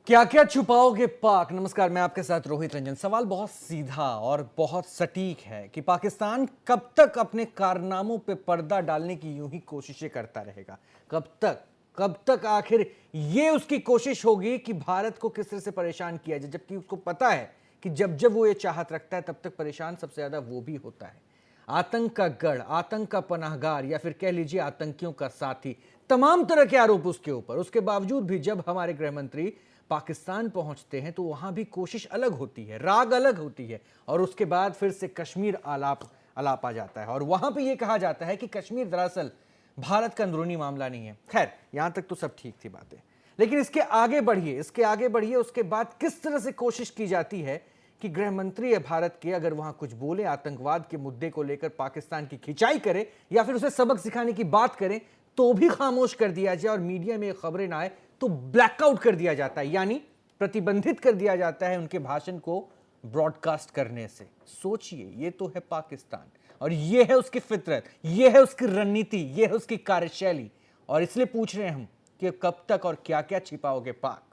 क्या क्या छुपाओगे पाक। नमस्कार, मैं आपके साथ रोहित रंजन। सवाल बहुत सीधा और बहुत सटीक है कि पाकिस्तान कब तक अपने कारनामों पे पर्दा डालने की यूं ही कोशिशें करता रहेगा। कब तक आखिर ये उसकी कोशिश होगी कि भारत को किस तरह से परेशान किया जाए, जबकि उसको पता है कि जब जब वो ये चाहत रखता है तब तक परेशान सबसे ज्यादा वो भी होता है। आतंक का गढ़, आतंक का पनाहगार, या फिर कह लीजिए आतंकियों का साथी, तमाम तरह के आरोप उसके ऊपर। उसके बावजूद भी जब हमारे गृह मंत्री पाकिस्तान पहुंचते हैं तो वहां भी कोशिश अलग होती है, राग अलग होती है। और उसके बाद फिर से कश्मीर आलाप आलाप आ जाता है और वहां पे यह कहा जाता है कि कश्मीर दरअसल भारत का अंदरूनी मामला नहीं है। खैर, यहां तक तो सब ठीक थी बातें, लेकिन इसके आगे बढ़िए उसके बाद किस तरह से कोशिश की जाती है कि गृह मंत्री है भारत के, अगर वहां कुछ बोले, आतंकवाद के मुद्दे को लेकर पाकिस्तान की खिंचाई करे या फिर उसे सबक सिखाने की बात करें, तो भी खामोश कर दिया जाए और मीडिया में खबरें ना आए तो ब्लैकआउट कर दिया जाता है, यानी प्रतिबंधित कर दिया जाता है उनके भाषण को ब्रॉडकास्ट करने से। सोचिए, ये तो है पाकिस्तान और ये है उसकी फितरत, ये है उसकी रणनीति, ये है उसकी कार्यशैली। और इसलिए पूछ रहे हैं हम कि कब तक और क्या क्या छिपाओगे पाक।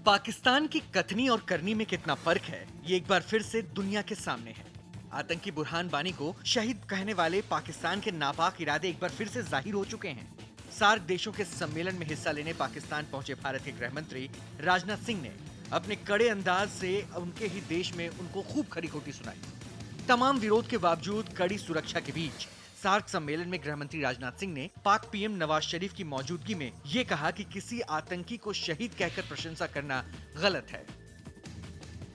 पाकिस्तान की कथनी और करनी में कितना फर्क है, ये एक बार फिर से दुनिया के सामने है। आतंकी बुरहान बानी को शहीद कहने वाले पाकिस्तान के नापाक इरादे एक बार फिर से जाहिर हो चुके हैं। सार्क देशों के सम्मेलन में हिस्सा लेने पाकिस्तान पहुंचे भारत के गृह मंत्री राजनाथ सिंह ने अपने कड़े अंदाज से उनके ही देश में उनको खूब खरी खोटी सुनाई। तमाम विरोध के बावजूद कड़ी सुरक्षा के बीच सार्क सम्मेलन में गृह मंत्री राजनाथ सिंह ने पाक पीएम नवाज शरीफ की मौजूदगी में ये कहा कि किसी आतंकी को शहीद कहकर प्रशंसा करना गलत है।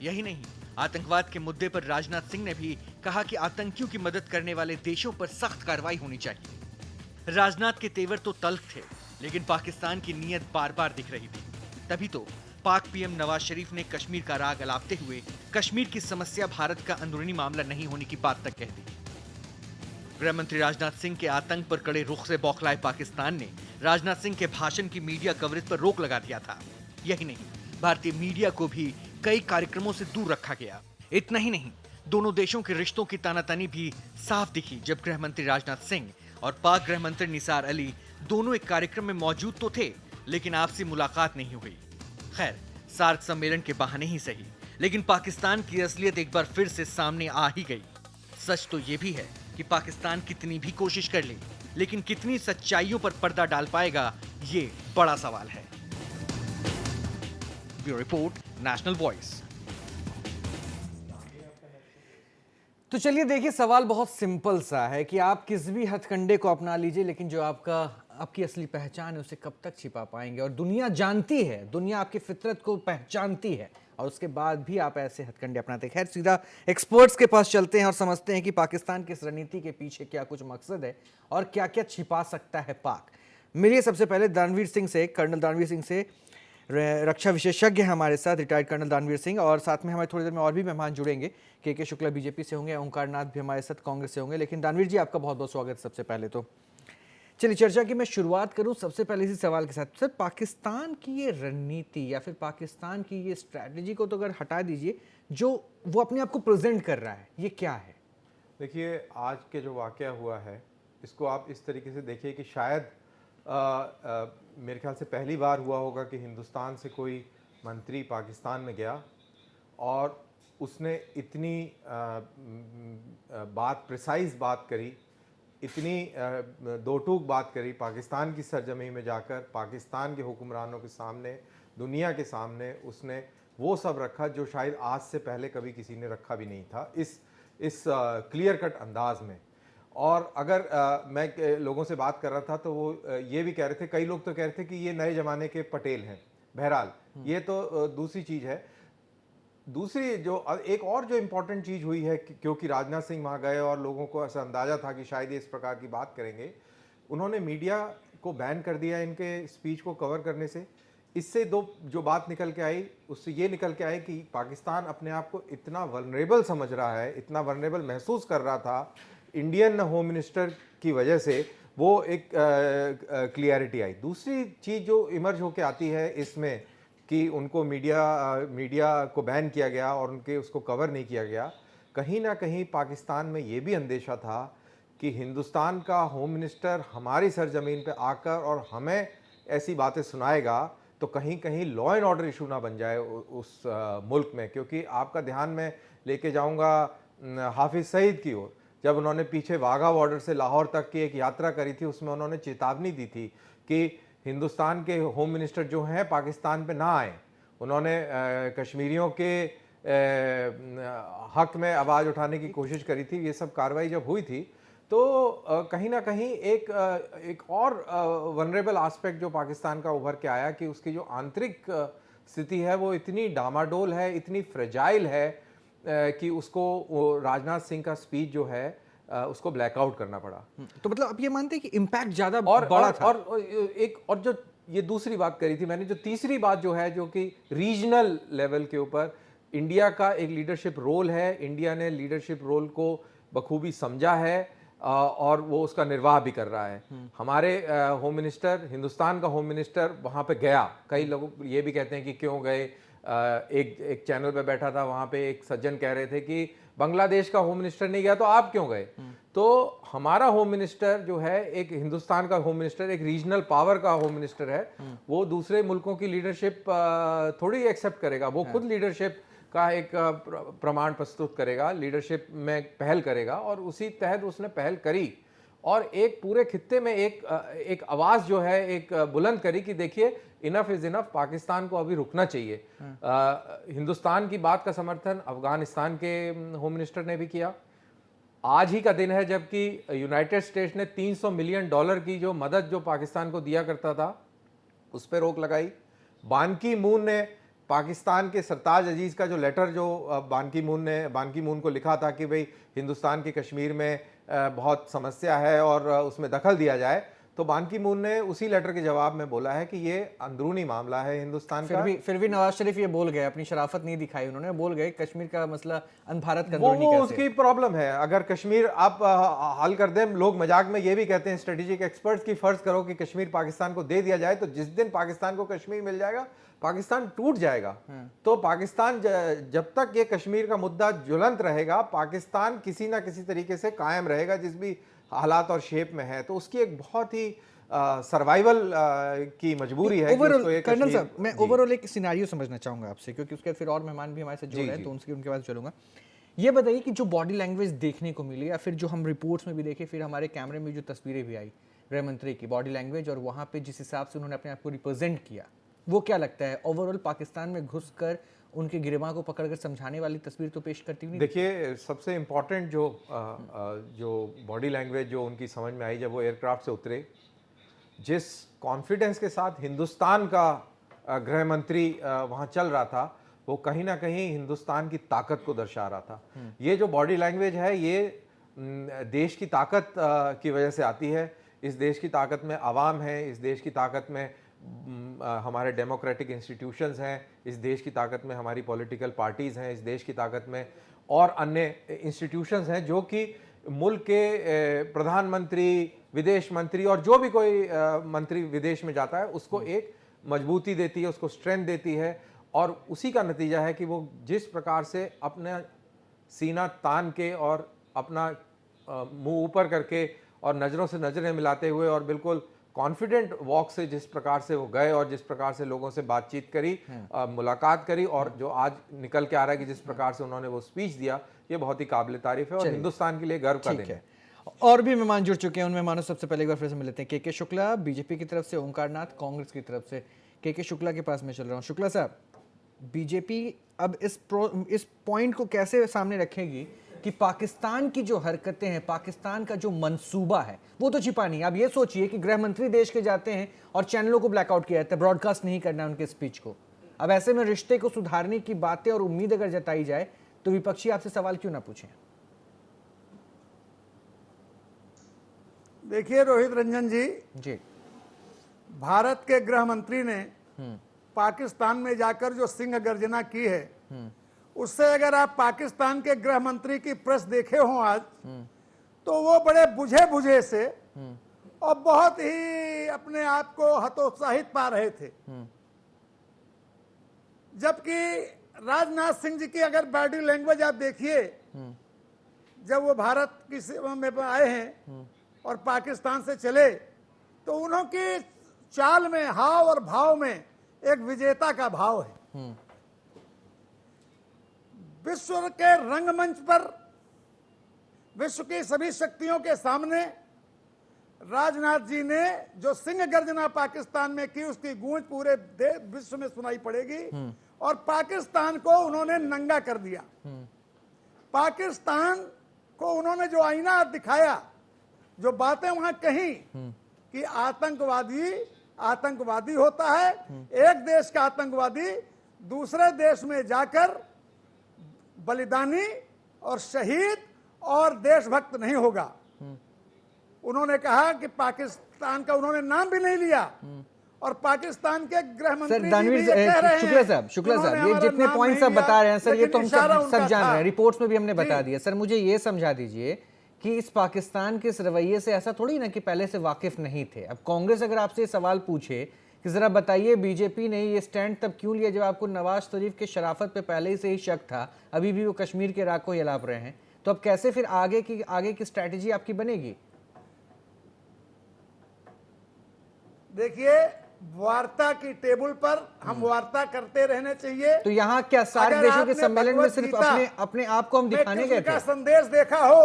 यही नहीं, आतंकवाद के मुद्दे पर राजनाथ सिंह ने भी कहा कि आतंकियों की मदद करने वाले देशों पर सख्त कार्रवाई होनी चाहिए। राजनाथ के तेवर तो तल्ख थे, लेकिन पाकिस्तान की नीयत बार बार दिख रही थी। तभी तो पाक पीएम नवाज शरीफ ने कश्मीर का राग अलापते हुए कश्मीर की समस्या भारत का अंदरूनी मामला नहीं होने की बात तक कह दी। गृह मंत्री राजनाथ सिंह के आतंक पर कड़े रुख से बौखलाए पाकिस्तान ने राजनाथ सिंह के भाषण की मीडिया कवरेज पर रोक लगा दिया था। यही नहीं, भारतीय मीडिया को भी कई कार्यक्रमों से दूर रखा गया। इतना ही नहीं, दोनों देशों के रिश्तों की तानातानी भी साफ दिखी जब गृह मंत्री राजनाथ सिंह और पाक गृह मंत्री निसार अली दोनों एक कार्यक्रम में मौजूद तो थे, लेकिन आपसी मुलाकात नहीं हुई। खैर, सार्क सम्मेलन के बहाने ही सही, लेकिन पाकिस्तान की असलियत एक बार फिर से सामने आ ही गई। सच तो यह भी है कि पाकिस्तान कितनी भी कोशिश कर ले, लेकिन कितनी सच्चाइयों पर पर्दा डाल पाएगा, ये बड़ा सवाल है। Bureau report, national voice. तो चलिए देखिए, सवाल बहुत सिंपल सा है कि आप किस भी हथकंडे को अपना लीजिए, लेकिन जो आपकी असली पहचान है उसे कब तक छिपा पाएंगे। और दुनिया जानती है, दुनिया आपकी फितरत को पहचानती है, और उसके बाद भी आप ऐसे हथकंडे अपनाते हैं। खैर, सीधा एक्सपर्ट्स के पास चलते हैं और समझते हैं कि पाकिस्तान की इस रणनीति के पीछे क्या कुछ मकसद है और क्या क्या छिपा सकता है पाक। मिलिए सबसे पहले दानवीर सिंह से, कर्नल दानवीर सिंह से। रक्षा विशेषज्ञ हैं हमारे साथ, रिटायर्ड कर्नल दानवीर सिंह। और साथ में हमारे थोड़ी देर में और भी मेहमान जुड़ेंगे। के शुक्ला बीजेपी से होंगे, ओंकार नाथ भी हमारे साथ कांग्रेस से होंगे। लेकिन दानवीर जी, आपका बहुत बहुत स्वागत। सबसे पहले तो चलिए चर्चा की मैं शुरुआत करूं सबसे पहले इसी सवाल के साथ। सर, पाकिस्तान की ये रणनीति या फिर पाकिस्तान की ये स्ट्रैटेजी को तो अगर हटा दीजिए, जो वो अपने आप को प्रेजेंट कर रहा है, ये क्या है? देखिए, आज के जो वाक़या हुआ है, इसको आप इस तरीके से देखिए कि शायद मेरे ख्याल से पहली बार हुआ होगा कि हिंदुस्तान से कोई मंत्री पाकिस्तान में गया और उसने इतनी प्रिसाइज बात करी, इतनी दो टूक बात करी, पाकिस्तान की सरजमी में जाकर पाकिस्तान के हुक्मरानों के सामने, दुनिया के सामने उसने वो सब रखा जो शायद आज से पहले कभी किसी ने रखा भी नहीं था, इस क्लियर कट अंदाज में। और अगर मैं लोगों से बात कर रहा था तो वो ये भी कह रहे थे, कई लोग तो कह रहे थे कि ये नए ज़माने के पटेल हैं। बहरहाल, ये तो दूसरी चीज़ है। दूसरी जो एक और जो इम्पोर्टेंट चीज़ हुई है, क्योंकि राजनाथ सिंह वहाँ गए और लोगों को ऐसा अंदाज़ा था कि शायद ये इस प्रकार की बात करेंगे, उन्होंने मीडिया को बैन कर दिया इनके स्पीच को कवर करने से। इससे दो जो बात निकल के आई, उससे ये निकल के आई कि पाकिस्तान अपने आप को इतना वल्नरेबल समझ रहा है, इतना वल्नरेबल महसूस कर रहा था इंडियन होम मिनिस्टर की वजह से, वो एक क्लियरिटी आई। दूसरी चीज़ जो इमर्ज होके आती है इसमें कि उनको मीडिया को बैन किया गया और उनके उसको कवर नहीं किया गया, कहीं ना कहीं पाकिस्तान में ये भी अंदेशा था कि हिंदुस्तान का होम मिनिस्टर हमारी सरजमीन पे आकर और हमें ऐसी बातें सुनाएगा तो कहीं कहीं लॉ एंड ऑर्डर इशू ना बन जाए उस मुल्क में। क्योंकि आपका ध्यान में लेके जाऊंगा हाफिज सईद की ओर, जब उन्होंने पीछे वाघा बॉर्डर से लाहौर तक की एक यात्रा करी थी, उसमें उन्होंने चेतावनी दी थी कि हिंदुस्तान के होम मिनिस्टर जो हैं पाकिस्तान पे ना आए। उन्होंने कश्मीरियों के हक में आवाज़ उठाने की कोशिश करी थी। ये सब कार्रवाई जब हुई थी तो कहीं ना कहीं एक और वनरेबल एस्पेक्ट जो पाकिस्तान का उभर के आया कि उसकी जो आंतरिक स्थिति है वो इतनी डामाडोल है, इतनी फ्रेजाइल है कि उसको राजनाथ सिंह का स्पीच जो है उसको ब्लैकआउट करना पड़ा। तो मतलब आप ये मानते हैं कि इम्पैक्ट ज्यादा और बड़ा था? और जो ये दूसरी बात करी थी मैंने, जो तीसरी बात जो है, जो कि रीजनल लेवल के ऊपर इंडिया का एक लीडरशिप रोल है। इंडिया ने लीडरशिप रोल को बखूबी समझा है और वो उसका निर्वाह भी कर रहा है। हमारे होम मिनिस्टर, हिंदुस्तान का होम मिनिस्टर वहाँ पे गया। कई लोग ये भी कहते हैं कि क्यों गए। एक चैनल पे बैठा था, वहाँ पे एक सज्जन कह रहे थे कि बांग्लादेश का होम मिनिस्टर नहीं गया तो आप क्यों गए। तो हमारा होम मिनिस्टर जो है, एक हिंदुस्तान का होम मिनिस्टर, एक रीजनल पावर का होम मिनिस्टर है, वो दूसरे मुल्कों की लीडरशिप थोड़ी एक्सेप्ट करेगा। वो खुद लीडरशिप का एक प्रमाण प्रस्तुत करेगा, लीडरशिप में पहल करेगा, और उसी तहत उसने पहल करी और एक पूरे खित्ते में एक आवाज़ जो है एक बुलंद करी कि देखिए इनफ इज इनफ, पाकिस्तान को अभी रुकना चाहिए। हिंदुस्तान की बात का समर्थन अफगानिस्तान के होम मिनिस्टर ने भी किया। आज ही का दिन है जबकि यूनाइटेड स्टेट्स ने $300 मिलियन की जो मदद जो पाकिस्तान को दिया करता था उस पर रोक लगाई। बान की मून ने पाकिस्तान के सरताज अजीज़ का जो लेटर जो बान की मून को लिखा था कि भाई हिंदुस्तान के कश्मीर में बहुत समस्या है और उसमें दखल दिया जाए, तो बान की मून ने उसी लेटर के जवाब में बोला है कि ये अंदरूनी मामला है हिंदुस्तान का। फिर भी नवाज शरीफ ये बोल गए, अपनी शराफत नहीं दिखाई उन्होंने, बोल गए कश्मीर का मसला भारत का वो उसकी प्रॉब्लम है। अगर कश्मीर आप हल कर दें, लोग मजाक में ये भी कहते हैं स्ट्रेटेजिक एक्सपर्ट्स की, फर्ज करो कि कश्मीर पाकिस्तान को दे दिया जाए तो जिस दिन पाकिस्तान को कश्मीर मिल जाएगा पाकिस्तान टूट जाएगा। तो पाकिस्तान जब तक ये कश्मीर का मुद्दा ज्वलंत रहेगा, पाकिस्तान किसी ना किसी तरीके से कायम रहेगा जिस भी हालात और शेप में है। तो उसकी एक बहुत ही सर्वाइवल की मजबूरी है। कर्नल साहब, मैं ओवरऑल एक सिनेरियो समझना चाहूंगा आपसे, क्योंकि उसके बाद फिर और मेहमान भी हमारे साथ जुड़ रहे हैं तो उनके पास चलूंगा। ये बताइए कि जो बॉडी लैंग्वेज देखने को मिली, या फिर जो हम रिपोर्ट्स में भी देखे, फिर हमारे कैमरे में जो तस्वीरें भी आई गृह मंत्री की बॉडी लैंग्वेज, और वहाँ पे जिस हिसाब से उन्होंने अपने आप को रिप्रेजेंट किया, वो क्या लगता है ओवरऑल पाकिस्तान में घुसकर उनके गिरबां को पकड़कर समझाने वाली तस्वीर तो पेश करती हुई? देखिए, सबसे इम्पॉर्टेंट जो बॉडी लैंग्वेज जो उनकी समझ में आई जब वो एयरक्राफ्ट से उतरे, जिस कॉन्फिडेंस के साथ हिंदुस्तान का गृह मंत्री वहाँ चल रहा था, वो कहीं ना कहीं हिंदुस्तान की ताकत को दर्शा रहा था। ये जो बॉडी लैंग्वेज है ये देश की ताकत की वजह से आती है। इस देश की ताकत में आवाम है, इस देश की ताकत में हमारे डेमोक्रेटिक इंस्टीट्यूशंस हैं, इस देश की ताकत में हमारी पॉलिटिकल पार्टीज़ हैं, इस देश की ताकत में और अन्य इंस्टीट्यूशंस हैं जो कि मुल्क के प्रधानमंत्री, विदेश मंत्री और जो भी कोई मंत्री विदेश में जाता है उसको एक मजबूती देती है, उसको स्ट्रेंथ देती है। और उसी का नतीजा है कि वो जिस प्रकार से अपना सीना तान के और अपना मुंह ऊपर करके और नज़रों से नज़रें मिलाते हुए और बिल्कुल कॉन्फिडेंट वॉक से जिस प्रकार से वो गए और जिस प्रकार से लोगों से बातचीत करी, मुलाकात करी, और जो आज निकल के आ रहा है कि जिस प्रकार से उन्होंने वो स्पीच दिया, ये बहुत ही काबिल तारीफ है और हिंदुस्तान के लिए गर्व का दिन है। और भी मेहमान जुड़ चुके हैं, उन मेहमानों सबसे पहले एक बार फिर से मिल लेते हैं। के शुक्ला बीजेपी की तरफ से, ओंकार नाथ कांग्रेस की तरफ से। के शुक्ला के पास में चल रहा हूँ। शुक्ला साहब, बीजेपी अब इस पॉइंट को कैसे सामने रखेगी कि पाकिस्तान की जो हरकतें हैं, पाकिस्तान का जो मंसूबा है, वो तो छिपा नहीं। आप ये सोचिए कि गृह मंत्री देश के जाते हैं और चैनलों को ब्लैकआउट किया जाता है, ब्रॉडकास्ट नहीं करना है उनके स्पीच को। अब ऐसे में रिश्ते को सुधारने की बातें और उम्मीद अगर जताई जाए तो विपक्षी आपसे सवाल क्यों ना पूछें? देखिए रोहित रंजन जी, भारत के गृह मंत्री ने पाकिस्तान में जाकर जो सिंह गर्जना की है, उससे अगर आप पाकिस्तान के गृह मंत्री की प्रेस देखे हों आज, तो वो बड़े बुझे से और बहुत ही अपने आप को हतोत्साहित पा रहे थे। जबकि राजनाथ सिंह जी की अगर बॉडी लैंग्वेज आप देखिए जब वो भारत की सेवा में आए हैं और पाकिस्तान से चले, तो उनकी चाल में, हाव और भाव में एक विजेता का भाव है। विश्व के रंगमंच पर विश्व की सभी शक्तियों के सामने राजनाथ जी ने जो सिंह गर्जना पाकिस्तान में की, उसकी गूंज पूरे विश्व में सुनाई पड़ेगी। और पाकिस्तान को उन्होंने नंगा कर दिया। पाकिस्तान को उन्होंने जो आईना दिखाया, जो बातें वहां कही कि आतंकवादी आतंकवादी होता है, एक देश का आतंकवादी दूसरे देश में जाकर बलिदानी और शहीद और देशभक्त नहीं होगा। उन्होंने कहा कि पाकिस्तान का उन्होंने नाम भी नहीं लिया, और पाकिस्तान के गृह मंत्री सर दानवीर शुक्ला साहब, ये जितने पॉइंट्स आप बता रहे हैं सर, ये तो हम सब जान रहे हैं, रिपोर्ट्स में भी हमने बता दिया। सर मुझे ये समझा दीजिए कि इस पाकिस्तान के इस रवैये से ऐसा थोड़ी ना कि पहले से वाकिफ नहीं थे। अब कांग्रेस अगर आपसे सवाल पूछे कि जरा बताइए बीजेपी ने ये स्टैंड तब क्यों लिया जब आपको नवाज शरीफ के शराफत पे पहले से ही शक था, अभी भी वो कश्मीर के राग को हिलाप रहे हैं, तो अब कैसे फिर आगे की स्ट्रैटेजी आपकी बनेगी? देखिए, वार्ता की टेबल पर हम वार्ता करते रहने चाहिए। तो यहाँ क्या सारे देशों के सम्मेलन में सिर्फ अपने आप को हम दिखाने गए थे? संदेश देखा हो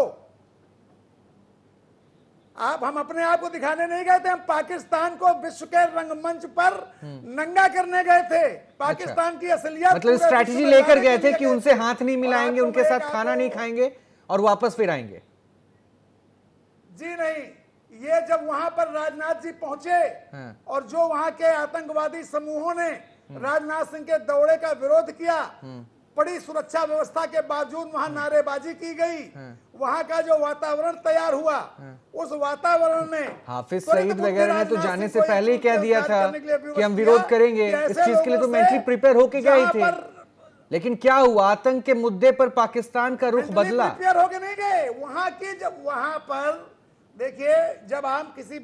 आप, हम अपने आप को दिखाने नहीं गए थे, हम पाकिस्तान को विश्व के रंगमंच पर नंगा करने गए थे। पाकिस्तान की असलियत, मतलब स्ट्रैटेजी लेकर गए थे कि उनसे हाथ नहीं मिलाएंगे, उनके साथ खाना नहीं खाएंगे और वापस फिर आएंगे? जी नहीं, ये जब वहां पर राजनाथ जी पहुंचे और जो वहां के आतंकवादी समूहों ने राजनाथ सिंह के दौरे का विरोध किया, बड़ी सुरक्षा व्यवस्था के बावजूद वहां नारेबाजी की गई, वहां का जो वातावरण तैयार हुआ, उस वातावरण में हाफिज सईद वगैरह ने तो जाने से पहले ही कह दिया था कि हम विरोध करेंगे। इस चीज के लिए तो मेंटली प्रिपेयर होके गए थे, लेकिन क्या हुआ? आतंक के मुद्दे पर पाकिस्तान का रुख बदला। प्रिपेयर होके नहीं गए वहां की। जब वहां पर देखिए, जब हम किसी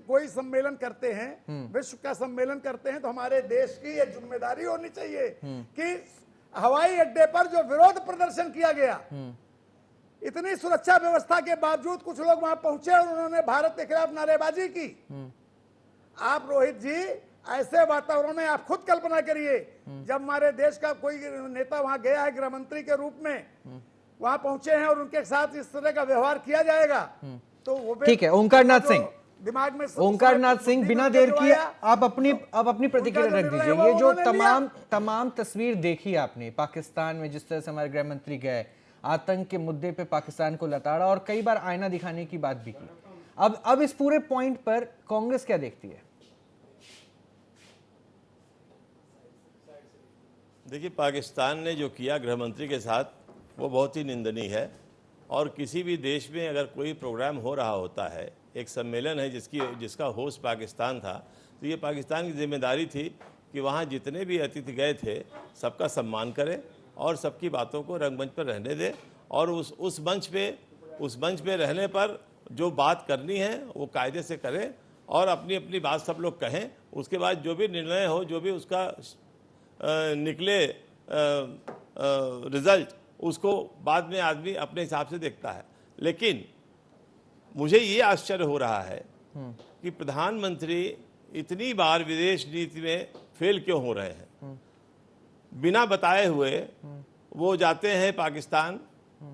कोई सम्मेलन करते हैं, विश्व का सम्मेलन करते हैं, तो हमारे देश की ये जिम्मेदारी होनी चाहिए कि हवाई अड्डे पर जो विरोध प्रदर्शन किया गया, इतनी सुरक्षा व्यवस्था के बावजूद कुछ लोग वहां पहुंचे और उन्होंने भारत के खिलाफ नारेबाजी की। आप रोहित जी, ऐसे वातावरण में आप खुद कल्पना करिए, जब हमारे देश का कोई नेता वहां गया है गृह मंत्री के रूप में, वहां पहुंचे हैं और उनके साथ इस तरह का व्यवहार किया जाएगा, तो वो ठीक है। ओंकारनाथ सिंह, दिमाग में ओंकारनाथ सिंह, बिना देर किए आप अपनी प्रतिक्रिया रख दीजिए। ये जो तमाम तस्वीर देखी आपने पाकिस्तान में, जिस तरह से हमारे गृह मंत्री गए, आतंक के मुद्दे पे पाकिस्तान को लताड़ा और कई बार आईना दिखाने की बात भी की, अब इस पूरे पॉइंट पर कांग्रेस क्या देखती है? देखिए, पाकिस्तान ने जो किया गृह मंत्री के साथ, वो बहुत ही निंदनीय है। और किसी भी देश में अगर कोई प्रोग्राम हो रहा होता है, एक सम्मेलन है जिसका होस्ट पाकिस्तान था, तो ये पाकिस्तान की जिम्मेदारी थी कि वहाँ जितने भी अतिथि गए थे सबका सम्मान करें और सबकी बातों को रंगमंच पर रहने दें, और उस मंच पे रहने पर जो बात करनी है वो कायदे से करें और अपनी अपनी बात सब लोग कहें। उसके बाद जो भी निर्णय हो, जो भी उसका निकले रिजल्ट, उसको बाद में आदमी अपने हिसाब से देखता है। लेकिन मुझे ये आश्चर्य हो रहा है कि प्रधानमंत्री इतनी बार विदेश नीति में फेल क्यों हो रहे हैं। बिना बताए हुए वो जाते हैं पाकिस्तान,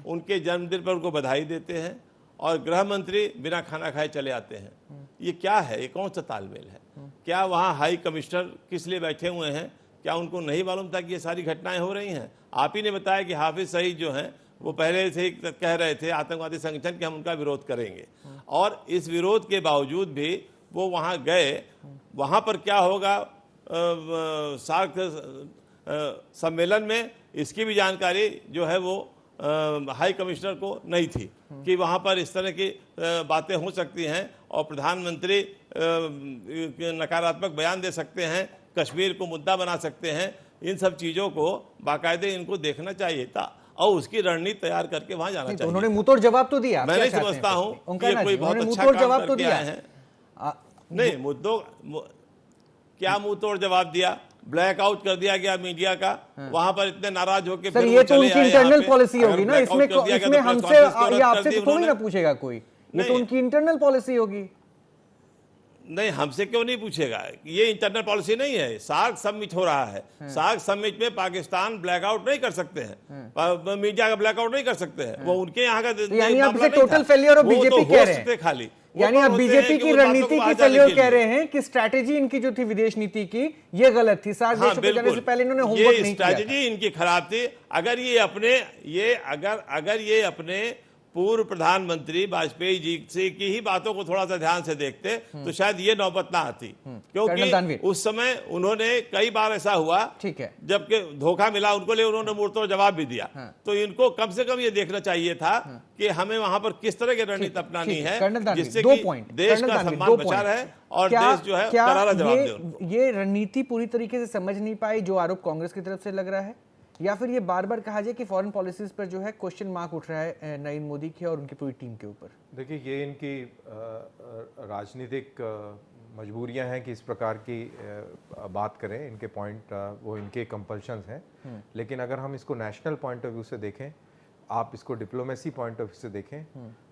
उनके जन्मदिन पर उनको बधाई देते हैं और गृह मंत्री बिना खाना खाए चले आते हैं। ये क्या है? ये कौन सा तालमेल है? क्या वहाँ हाई कमिश्नर किस लिए बैठे हुए हैं? क्या उनको नहीं मालूम था कि ये सारी घटनाएं हो रही हैं? आप ही ने बताया कि हाफिज सईद जो हैं वो पहले से ही कह रहे थे आतंकवादी संगठन कि हम उनका विरोध करेंगे, और इस विरोध के बावजूद भी वो वहाँ गए। वहाँ पर क्या होगा सार्क सम्मेलन में, इसकी भी जानकारी जो है वो हाई कमिश्नर को नहीं थी कि वहाँ पर इस तरह की बातें हो सकती हैं और प्रधानमंत्री नकारात्मक बयान दे सकते हैं, कश्मीर को मुद्दा बना सकते हैं। इन सब चीज़ों को बाकायदे इनको देखना चाहिए था और उसकी रणनीति तैयार करके वहाँ जाना चाहिए। उन्होंने मुंहतोड़ जवाब तो दिया। मैं नहीं समझता हूँ कि कोई बहुत अच्छा काम करके आए हैं। नहीं, क्या मुंहतोड़ जवाब दिया? ब्लैकआउट कर दिया गया मीडिया का, वहां पर इतने नाराज होकर सर ये तो उनकी इंटरनल पॉलिसी होगी ना, इसमें हमसे या आपसे थोड़ी ना पूछेगा कोई, ये तो उनकी इंटरनल पॉलिसी होगी। नहीं, हमसे क्यों नहीं पूछेगा, ये इंटरनल पॉलिसी नहीं है। सार्क समिट हो रहा है, सार्क समिट में पाकिस्तान ब्लैकआउट नहीं कर सकते हैं, मीडिया का ब्लैकआउट नहीं कर सकते हैं, वो उनके यहाँ का तो यानी आप इसे टोटल फेलियर ऑफ बीजेपी कह रहे हैं खाली, यानी आप बीजेपी की रणनीति की फेलियर कह रहे हैं कि स्ट्रैटेजी इनकी जो थी विदेश नीति की ये गलत थी। सार्क देशों पे जाने से पहले इन्होंने होमवर्क नहीं किया। स्ट्रैटेजी इनकी खराब थी। अगर ये अपने पूर्व प्रधानमंत्री वाजपेयी जी से की ही बातों को थोड़ा सा ध्यान से देखते तो शायद ये नौबत ना आती, क्योंकि उस समय उन्होंने कई बार ऐसा हुआ, ठीक है, जबकि धोखा मिला उनको, ले उन्होंने मुंहतोड़ जवाब भी दिया। तो इनको कम से कम ये देखना चाहिए था कि हमें वहां पर किस तरह की रणनीति अपनानी है जिससे कि देश का सम्मान बचा रहे और देश जो है करारा जवाब दे। ये रणनीति पूरी तरीके से समझ नहीं पाई जो आरोप कांग्रेस की तरफ से लग रहा है, या फिर ये बार बार कहा जाए कि फॉरेन पॉलिसीज पर जो है क्वेश्चन मार्क उठ रहा है नरेंद्र मोदी की और उनकी पूरी टीम के ऊपर? देखिए, ये इनकी राजनीतिक मजबूरियां हैं कि इस प्रकार की बात करें, इनके पॉइंट वो इनके कंपल्शंस हैं। लेकिन अगर हम इसको नेशनल पॉइंट ऑफ व्यू से देखें, आप इसको डिप्लोमेसी पॉइंट ऑफ व्यू से देखें,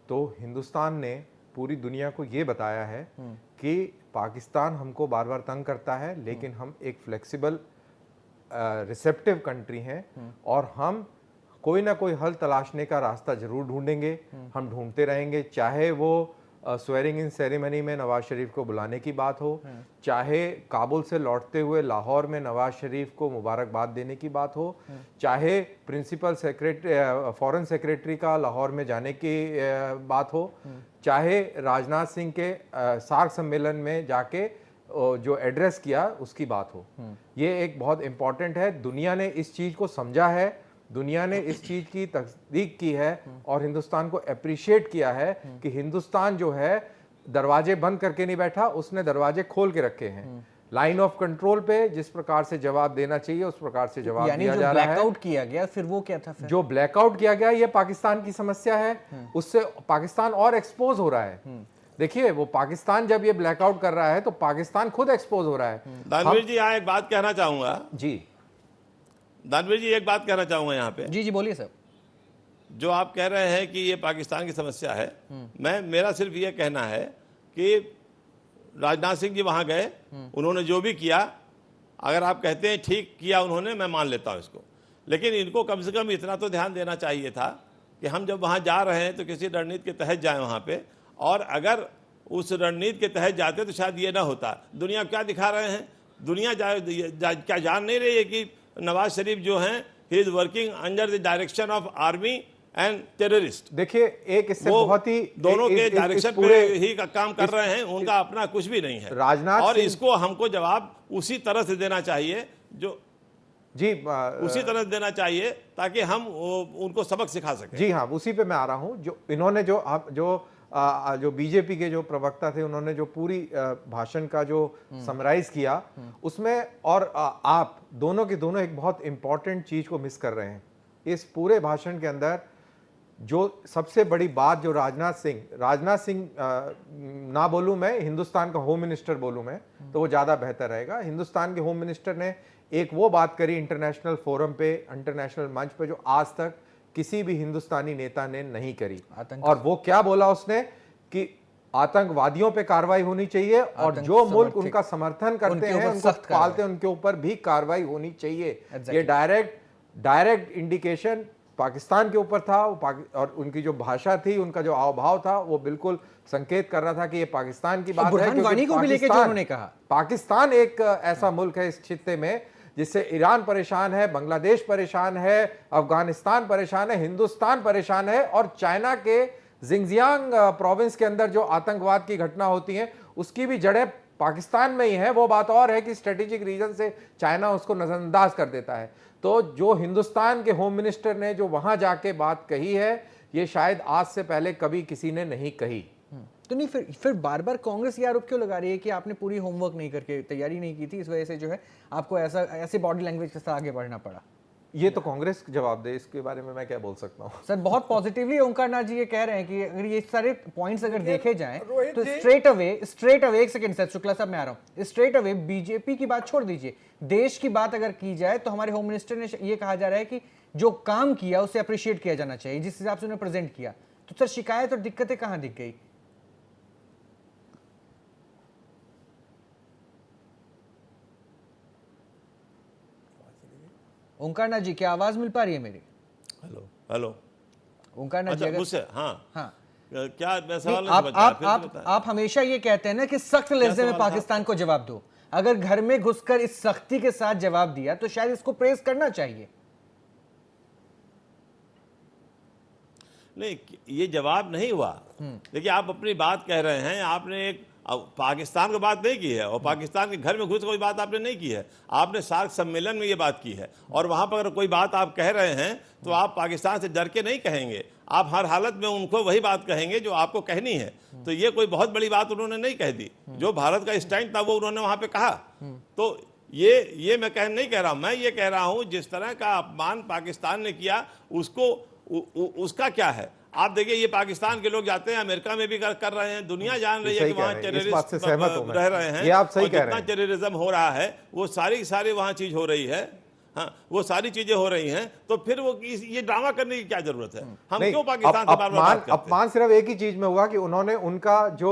तो हिंदुस्तान ने पूरी दुनिया को ये बताया है कि पाकिस्तान हमको बार बार तंग करता है, लेकिन हम एक फ्लेक्सिबल रिसेप्टिव कंट्री हैं और हम कोई ना कोई हल तलाशने का रास्ता जरूर ढूंढेंगे, हम ढूंढते रहेंगे। चाहे वो स्वेरिंग इन सेरेमनी में नवाज शरीफ को बुलाने की बात हो, चाहे काबुल से लौटते हुए लाहौर में नवाज शरीफ को मुबारकबाद देने की बात हो, चाहे प्रिंसिपल सेक्रेटरी फॉरेन सेक्रेटरी का लाहौर में जाने की बात हो, चाहे राजनाथ सिंह के सार्क सम्मेलन में जाके जो एड्रेस किया उसकी बात हो। ये एक बहुत इंपॉर्टेंट है। दुनिया ने इस चीज को समझा है, दुनिया ने इस चीज की तस्दीक की है और हिंदुस्तान को अप्रिशिएट किया है कि हिंदुस्तान जो है दरवाजे बंद करके नहीं बैठा, उसने दरवाजे खोल के रखे हैं। लाइन ऑफ कंट्रोल पे जिस प्रकार से जवाब देना चाहिए उस प्रकार से जवाब दिया जा रहा है। ब्लैकआउट किया गया, फिर वो क्या था? फिर जो ब्लैकआउट किया गया ये पाकिस्तान की समस्या है, उससे पाकिस्तान और एक्सपोज हो रहा है। देखिए, वो पाकिस्तान जब ये ब्लैकआउट कर रहा है तो पाकिस्तान खुद एक्सपोज हो रहा है। दानवीर जी, यहाँ एक बात कहना चाहूंगा। जी दानवीर जी, एक बात कहना चाहूंगा यहाँ पे। जी बोलिए सर। जो आप कह रहे हैं कि ये पाकिस्तान की समस्या है, मेरा सिर्फ ये कहना है कि राजनाथ सिंह जी वहां गए, उन्होंने जो भी किया, अगर आप कहते हैं ठीक किया उन्होंने, मैं मान लेता हूं इसको, लेकिन इनको कम से कम इतना तो ध्यान देना चाहिए था कि हम जब वहां जा रहे हैं तो किसी रणनीति के तहत जाएं वहां पे, और अगर उस रणनीति के तहत जाते तो शायद ये ना होता। दुनिया क्या दिखा रहे हैं, दुनिया क्या जान नहीं रही है कि नवाज शरीफ जो हैं, he is working under the direction of army and terrorist. देखिए, एक इससे बहुत ही दोनों के डायरेक्शन पे ही का काम कर रहे हैं, उनका अपना कुछ भी नहीं है राजनाथ, और इसको हमको जवाब उसी तरह से देना चाहिए जो जी उसी तरह देना चाहिए ताकि हम उनको सबक सिखा सकें। जी हाँ, उसी पे मैं आ रहा हूं। जो इन्होंने जो बीजेपी के जो प्रवक्ता थे, उन्होंने जो पूरी भाषण का जो समराइज किया उसमें, और आप दोनों के दोनों एक बहुत इंपॉर्टेंट चीज को मिस कर रहे हैं। इस पूरे भाषण के अंदर जो सबसे बड़ी बात जो राजनाथ सिंह ना बोलूं मैं, हिंदुस्तान का होम मिनिस्टर बोलूं मैं तो वो ज्यादा बेहतर रहेगा। हिंदुस्तान के होम मिनिस्टर ने एक वो बात करी इंटरनेशनल फोरम पे, इंटरनेशनल मंच पे, जो आज तक किसी भी हिंदुस्तानी नेता ने नहीं करी। और वो क्या बोला उसने कि आतंकवादियों पे कार्रवाई होनी चाहिए और जो मुल्क उनका समर्थन करते हैं, उनको पालते हैं, उनके ऊपर भी कार्रवाई होनी चाहिए। ये डायरेक्ट इंडिकेशन पाकिस्तान के ऊपर था, और उनकी जो भाषा थी, उनका जो हाव भाव था, वो बिल्कुल संकेत कर रहा था कि ये पाकिस्तान की बात है। पाकिस्तान एक ऐसा मुल्क है इस खित्ते में जिससे ईरान परेशान है, बांग्लादेश परेशान है, अफगानिस्तान परेशान है, हिंदुस्तान परेशान है, और चाइना के जिंगजियांग प्रोविंस के अंदर जो आतंकवाद की घटना होती है उसकी भी जड़ें पाकिस्तान में ही है। वो बात और है कि स्ट्रेटेजिक रीजन से चाइना उसको नजरअंदाज कर देता है। तो जो हिंदुस्तान के होम मिनिस्टर ने जो वहां जाके बात कही है, ये शायद आज से पहले कभी किसी ने नहीं कही। तो नहीं, फिर बार बार कांग्रेस ये आरोप क्यों लगा रही है कि आपने पूरी होमवर्क नहीं करके, तैयारी नहीं की थी, इस वजह से जो है आपको ऐसे बॉडी लैंग्वेज के साथ आगे बढ़ना पड़ा? ये तो कांग्रेस जवाब दे, इसके बारे में मैं क्या बोल सकता हूँ। सर बहुत पॉजिटिवली ओंकार नाथ जी ये कह रहे हैं कि अगर ये सारे पॉइंट्स अगर देखे जाएं रोहित तो जी- स्ट्रेट अवे एक सेकंड सर, शुक्ला साहब मैं आ रहा हूं, स्ट्रेट अवे बीजेपी की बात छोड़ दीजिए, देश की बात अगर की जाए तो हमारे होम मिनिस्टर ने ये कहा जा रहा है कि जो काम किया उसे अप्रिशिएट किया जाना चाहिए, जिस हिसाब से उन्हें प्रेजेंट किया। तो सर शिकायत और दिक्कतें कहां दिख गई? ओंकार नाथ जी क्या आवाज मिल पा रही है मेरी? Hello hello. ओंकार नाथ जी अच्छा अगर मुझसे, हाँ हाँ क्या मैं सवाल नहीं, नहीं समझ पाया, फिर से बताएं। आप हमेशा ये कहते हैं ना कि सख्त लहजे में सवाल था? पाकिस्तान को जवाब दो। अगर घर में घुसकर इस सख्ती के साथ जवाब दिया तो शायद इसको प्रेस करना चाहिए। नहीं, ये जवाब नहीं हुआ। देखिए आप अपनी बात कह रहे हैं, आपने एक पाकिस्तान को बात नहीं की है, और पाकिस्तान के घर में घुस कोई बात आपने नहीं की है। आपने सार्क सम्मेलन में ये बात की है, और वहां पर अगर कोई बात आप कह रहे हैं तो आप पाकिस्तान से डर के नहीं कहेंगे, आप हर हालत में उनको वही बात कहेंगे जो आपको कहनी है। तो ये कोई बहुत बड़ी बात उन्होंने नहीं कह दी, जो भारत का स्टैंड था वो उन्होंने वहां पे कहा। तो ये मैं नहीं कह रहा हूं, मैं ये कह रहा हूं जिस तरह का अपमान पाकिस्तान ने किया उसको उसका क्या है। आप देखिए ये पाकिस्तान के लोग जाते हैं, अमेरिका में भी कर रहे हैं, दुनिया जान रही है कि वहाँ टेररिस्ट रह रहे हैं, ये आप सही कह रहे जितना हैं। टेररिज्म हो रहा है वो सारी वहाँ चीज हो रही है। हाँ, वो सारी चीजें हो रही हैं, तो फिर वो ये ड्रामा करने की क्या जरूरत है? हम नहीं, क्यों पाकिस्तान से बार-बार बात करते हैं? अपमान सिर्फ एक ही चीज में हुआ कि उन्होंने उनका जो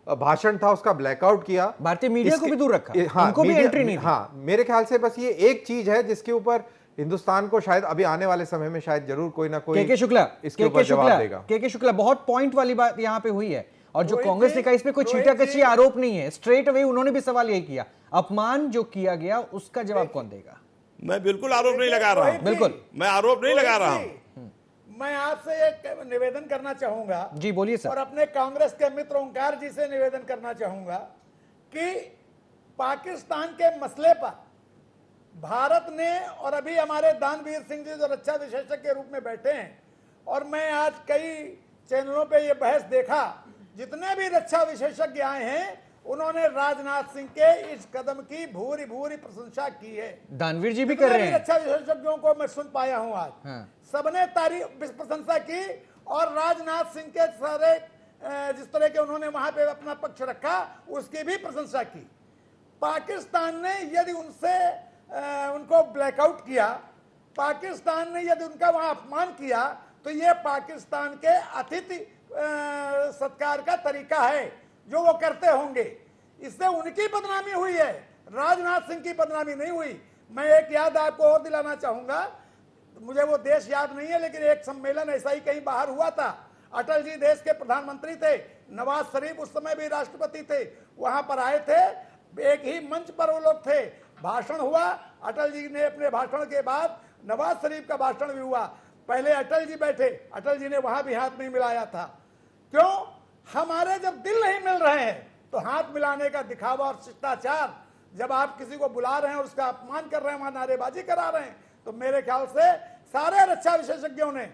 भाषण था उसका ब्लैकआउट किया, भारतीय मीडिया को भी दूर रखा, हाँ, उनको भी एंट्री नहीं दी। हाँ, मेरे ख्याल से बस ये एक चीज है जिसके ऊपर हिंदुस्तान को शायद अभी आने वाले समय में शायद जरूर कोई ना कोई के शुक्ला इसके ऊपर जवाब देगा। के शुक्ला बहुत पॉइंट वाली बात यहाँ पे हुई है, और जो रोहित कांग्रेस जी- ने कहा इसमें कोई रोहित छीटा कशी जी- आरोप नहीं है, स्ट्रेट अवे उन्होंने भी सवाल यही किया, अपमान जो किया गया उसका जवाब कौन देगा? मैं बिल्कुल आरोप नहीं लगा रहा हूँ, बिल्कुल मैं आरोप नहीं लगा रहा हूँ। मैं आपसे एक निवेदन करना चाहूंगा जी बोलिए सर। और अपने कांग्रेस के मित्र ओंकार जी से निवेदन करना चाहूंगा कि पाकिस्तान के मसले पर भारत ने, और अभी हमारे दानवीर सिंह जी जो रक्षा विशेषज्ञ के रूप में बैठे हैं, और मैं आज कई चैनलों पे ये बहस देखा, जितने भी रक्षा विशेषज्ञ आए हैं उन्होंने राजनाथ सिंह के इस कदम की भूरी भूरी प्रशंसा की है। दानवीर जी भी जितने कर रहे हैं। रक्षा विशेषज्ञों को मैं सुन पाया हूं आज, हाँ। सबने तारीफ प्रशंसा की, और राजनाथ सिंह के सारे जिस तरह के उन्होंने वहां पे अपना पक्ष रखा उसकी भी प्रशंसा की। पाकिस्तान ने यदि उनको ब्लैकआउट किया, पाकिस्तान ने यदि उनका वहां अपमान किया, तो ये पाकिस्तान के अतिथि सत्कार का तरीका है जो वो करते होंगे। इससे उनकी बदनामी हुई है, राजनाथ सिंह की बदनामी नहीं हुई। मैं एक याद आपको और दिलाना चाहूंगा, मुझे वो देश याद नहीं है, लेकिन एक सम्मेलन ऐसा ही कहीं बाहर हुआ था। अटल जी देश के प्रधानमंत्री थे, नवाज शरीफ उस समय भी राष्ट्रपति थे, वहां पर आए थे, एक ही मंच पर वो लोग थे, भाषण हुआ, अटल जी ने अपने भाषण के बाद नवाज शरीफ का भाषण भी हुआ, पहले अटल जी बैठे, अटल जी ने वहां भी हाथ नहीं मिलाया था। क्यों? हमारे जब दिल नहीं मिल रहे हैं तो हाथ मिलाने का दिखावा और शिष्टाचार, जब आप किसी को बुला रहे हैं और उसका अपमान कर रहे हैं, वहां नारेबाजी करा रहे हैं, तो मेरे ख्याल से सारे रक्षा विशेषज्ञों ने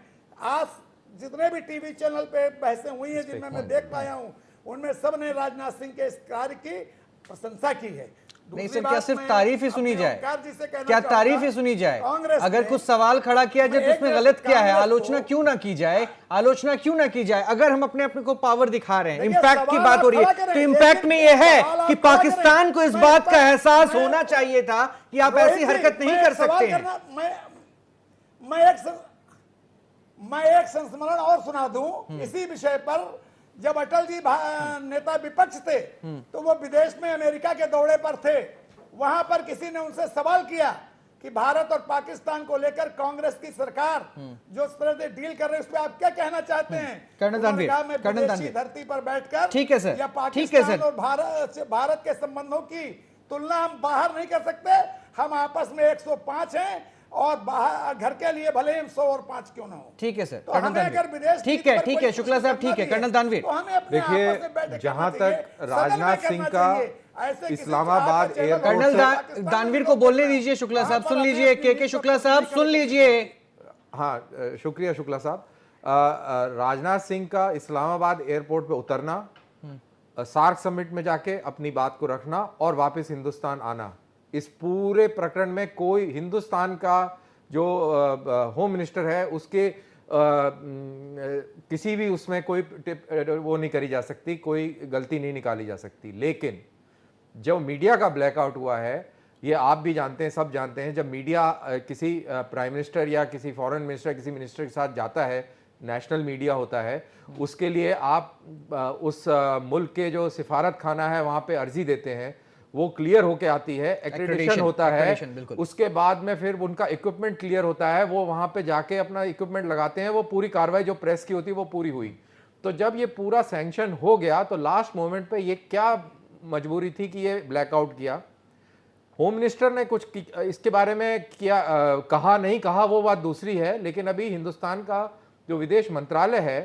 आज जितने भी टीवी चैनल पे बहसें हुई हैं जिनमें मैं देख पाया हूं, उनमें सब ने राजनाथ सिंह के इस कार्य की प्रशंसा की है। नहीं दूसरी सर, क्या बात सिर्फ मैं तारीफ ही सुनी अपने जाए? ओंकार जी से कहना क्या चाहूंगा, तारीफ ही सुनी जाए? कांग्रेस अगर ने- कुछ सवाल खड़ा किया जाए तो एक उसमें गलत क्या है? कांग्रेस आलोचना को- क्यों ना की जाए? आलोचना क्यों ना की जाए? अगर हम अपने को पावर दिखा रहे हैं, देखिए, इम्पैक्ट की सवाल बात हो रही है, आप खड़ा तो करें, इम्पैक्ट लेकिन में यह है सवाल आप कि खड़ा पाकिस्तान करें। को इस मैं बात का एहसास मैं- होना चाहिए था कि आप रोहित ऐसी जी, हरकत नहीं मैं कर एक सवाल सकते हैं। करना- मैं एक संस्मरण और सुना दूं इसी विषय पर। जब अटल जी नेता विपक्ष थे तो वो विदेश में अमेरिका के दौरे पर थे, वहां पर किसी ने उनसे सवाल किया कि भारत और पाकिस्तान को लेकर कांग्रेस की सरकार जो इस तरह से डील कर रही है उस पर आप क्या कहना चाहते हैं? कर्नल उन्होंने दानवीर, कहा, मैं कर्नल विदेशी दानवीर। धरती पर बैठकर ठीक है सर, या ठीक है पाकिस्तान सर। और भारत के संबंधों की तुलना हम बाहर नहीं कर सकते। हम आपस में 105 हैं और बाहर घर के लिए भले हम 100 और 5 क्यों ना हो। ठीक है सर, तो कर्नल हमें अगर दानवीर। विदेश ठीक नीति है, पर ठीक कोई है, शुक्ला साहब, कुछ ठीक है, करना कर्नल भी दानवीर। तो हमें अपने देखिए, आपस में बैठक जहां करना चाहिए, तक सदन में राजनाथ करना सिंह का चाहिए। ऐसे किसी इस्लामाबाद चाहते चैनल एयरपोर्ट और कर्नल पाकिस्तान दानवीर में को लोग बोलने बोल रहे हैं। दीजिए, शुक्ला वहां साहब पर सुन हमें लीजिए, अपनी के शुक्ला साहब नीति सुन को लीजिए। हाँ, शुक्रिया शुक्ला साहब। राजनाथ सिंह का इस्लामाबाद एयरपोर्ट पे उतरना, सार्क समिट में जाके अपनी बात को रखना और वापस हिंदुस्तान आना, इस पूरे प्रकरण में कोई हिंदुस्तान का जो होम मिनिस्टर है उसके किसी भी उसमें कोई वो नहीं करी जा सकती, कोई गलती नहीं निकाली जा सकती। लेकिन जब मीडिया का ब्लैकआउट हुआ है, ये आप भी जानते हैं, सब जानते हैं, जब मीडिया किसी प्राइम मिनिस्टर या किसी फॉरेन मिनिस्टर, किसी मिनिस्टर के साथ जाता है, नेशनल मीडिया होता है, उसके लिए आप उस मुल्क के जो सिफारत खाना है वहाँ पे अर्जी देते हैं, वो क्लियर होके आती है, एक्रेडिटेशन होता है, उसके बाद में फिर उनका इक्विपमेंट क्लियर होता है, वो वहाँ पे जाके अपना इक्विपमेंट लगाते हैं, वो पूरी कार्रवाई जो प्रेस की होती है वो पूरी हुई। तो जब ये पूरा सैंक्शन हो गया तो लास्ट मोमेंट पे ये क्या मजबूरी थी कि ये ब्लैकआउट किया? होम मिनिस्टर ने कुछ इसके बारे में किया, कहा नहीं कहा वो बात दूसरी है, लेकिन अभी हिंदुस्तान का जो विदेश मंत्रालय है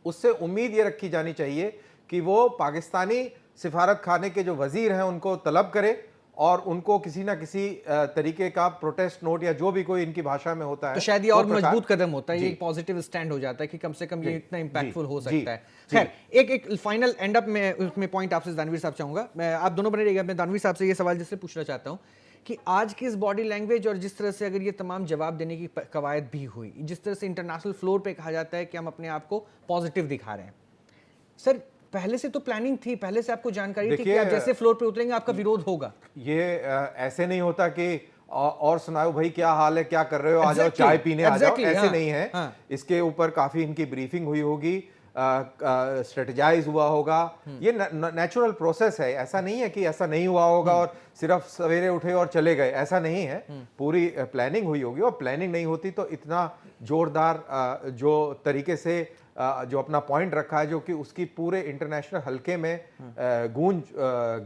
उससे उम्मीद ये रखी जानी चाहिए कि वो पाकिस्तानी सिफारत खाने के जो वजीर हैं उनको तलब करे और उनको किसी ना किसी तरीके का प्रोटेस्ट नोट या जो भी कोई इनकी भाषा में होता है, तो शायद ये और मजबूत कदम होता है, ये एक पॉजिटिव स्टैंड हो जाता है कि कम से कम ये इतना इंपैक्टफुल हो सकता है। खैर, एक फाइनल एंड अप में उसमें पॉइंट आपसे दानवीर साहब चाहूंगा, मैं आप दोनों बने रहिएगा। मैं दानवीर साहब से ये सवाल जिससे पूछना चाहता हूँ कि आज की इस बॉडी लैंग्वेज और जिस तरह से अगर ये तमाम जवाब देने की कवायद भी हुई, जिस तरह से इंटरनेशनल फ्लोर पे कहा जाता है कि हम अपने आप को पॉजिटिव दिखा रहे हैं, सर पहले से तो प्लानिंग थी, पहले से आपको जानकारी थी कि आप जैसे फ्लोर पे उतरेंगे आपका विरोध होगा? ये ऐसे नहीं होता कि और सुनाओ भाई क्या हाल है, क्या कर रहे हो, आ जाओ चाय पीने आ जाओ, ऐसे नहीं है। इसके ऊपर काफी इनकी ब्रीफिंग हुई होगी, स्ट्रेटेजाइज हुआ होगा, ये नेचुरल प्रोसेस है। ऐसा नहीं है कि ऐसा नहीं हुआ होगा और सिर्फ सवेरे उठे और चले गए, ऐसा नहीं है। पूरी प्लानिंग हुई होगी, और प्लानिंग नहीं होती तो इतना जोरदार जो तरीके से जो अपना पॉइंट रखा है, जो कि उसकी पूरे इंटरनेशनल हल्के में गूंज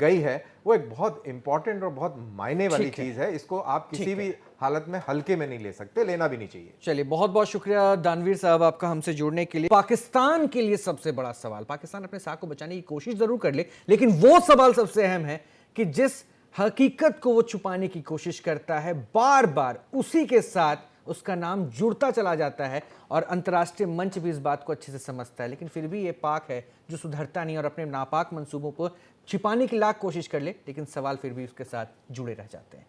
गई है, वो एक बहुत इंपॉर्टेंट और बहुत मायने वाली चीज है। इसको आप किसी भी हालत में हल्के में नहीं ले सकते, लेना भी नहीं चाहिए। चलिए, बहुत बहुत शुक्रिया दानवीर साहब आपका हमसे जुड़ने के लिए। पाकिस्तान के लिए सबसे बड़ा सवाल, पाकिस्तान अपने साख को बचाने की कोशिश जरूर कर ले, लेकिन वो सवाल सबसे अहम है कि जिस हकीकत को वो छुपाने की कोशिश करता है, बार बार उसी के साथ उसका नाम जुड़ता चला जाता है और अंतर्राष्ट्रीय मंच भी इस बात को अच्छे से समझता है, लेकिन फिर भी ये पाक है जो सुधरता नहीं और अपने नापाक मंसूबों को छिपाने की लाख कोशिश कर ले, लेकिन सवाल फिर भी उसके साथ जुड़े रह जाते हैं।